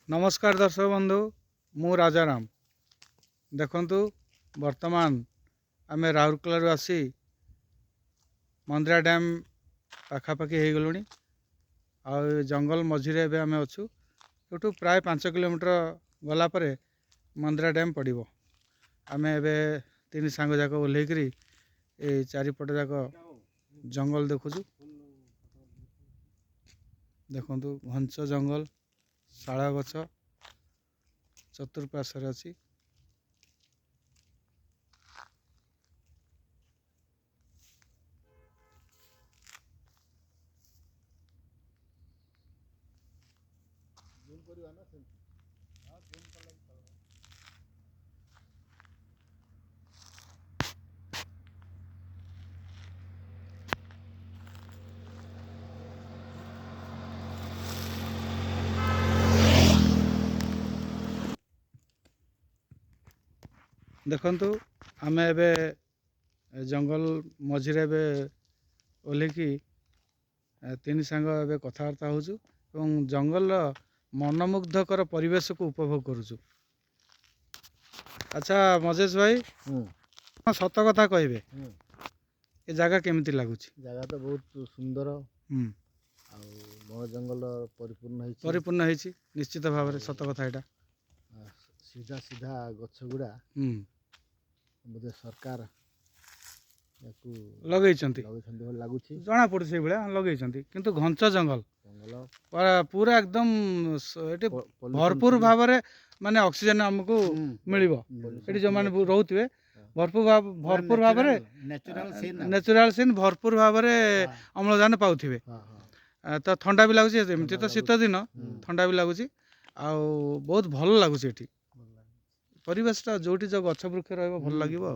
नमस्कार दर्शक बंधु मु राजाराम देखंतु वर्तमान आम राउरकेला आसी मंदिरा डैम पाखापाखि हो गलुणी आ जंगल मझिरे आम अच्छू यूँ प्राय 5 किलोमीटर गलापर मंदिरा डैम पड़ो आम ए तीन सांग जाक ओह्लैक चारिपट जाक जंगल देखुचु देखु घंच जंगल शाला गछ चतुर्पार्श्व अच्छी देखंतु आमे एबे जंगल मझिरे ओह्लैकी तीन सांग ए कथबार्ता होचु एवं जंगल मनमुग्धकर परिवेश को उपभोग करुचु। अच्छा मजेश भाई सत कथा कहबे ए जगह केमिति लागुची? जगह तो बहुत सुंदर बड़ जंगल परिपूर्ण है निश्चित भाव में सत कथा एटा सीधा सीधा गछ गुड़ा बोधे सरकार लगे लगुच जना पड़े से भाया लगे किंतु घंच जंगल पूरा एकदम भरपूर भाव में माने ऑक्सीजन हमको मिलिबो एटी जो माने रहउथिबे भरपूर भाव में नेचुरल सीन भरपूर भाव में अम्लजान पाउथिबे तो ठंडा भी लगुच एमती तो शीत दिन ठंडा भी लगुच आ बहुत भल लगुच एटी परिवेशटा जोटी जो गछ वृक्ष रहिबो भल लागिबो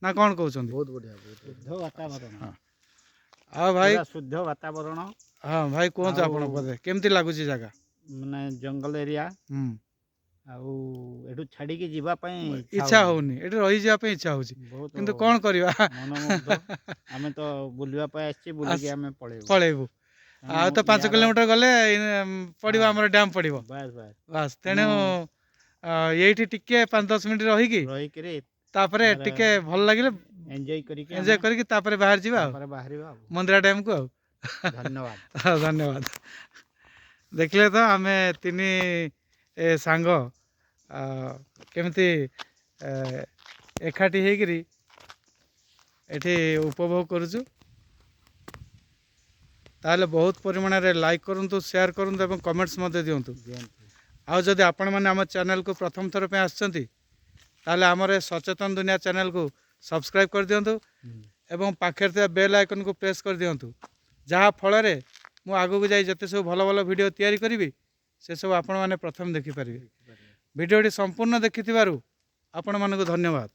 ना कौन कहउछन? बहुत बढ़िया शुद्ध वातावरण आ भाई शुद्ध वातावरण हाँ भाई कहते आपण पदे केमती लागुची जगह माने जंगल एरिया आउ एठू छाड़ी के जीवा पई इच्छा होनी एठी रही जा पे इच्छा होची किंतु कोन करबा हमें तो बुलिया पे आछि बुली के हमें पळेबू आ तो 5 किलोमीटर गले पड़िबो हमर डैम पड़िबो बस बस बस तेणु एठी टिके 5-10 मिनिट रही की तापरे टिके भल लागिले एंजॉय करिके तापरे बाहर जीवा मंदिरा डैम को धन्यवाद धन्यवाद देखले तो आमे तीन सांग केमती एकाठी होकरी एठी उपभोग करुचु ताले बहुत परिमाण रे लाइक करंतु शेयर करंतु एवं कमेंट्स मते दियंतु आ जदि आपण माने हम चैनल को प्रथम थर पे आछंती ताले हमरे सचेतन दुनिया चैनल को सब्सक्राइब कर दियंतु एवं पाखेर थे बेल आइकन को प्रेस कर दियंतु जहाँ फल रे मु आगु को जाई जते सब भल भल वीडियो तैयारी करिवि से सब आपण माने प्रथम देखि परिबे वीडियोटी संपूर्ण देखिथिबारु आपण मानको धन्यवाद।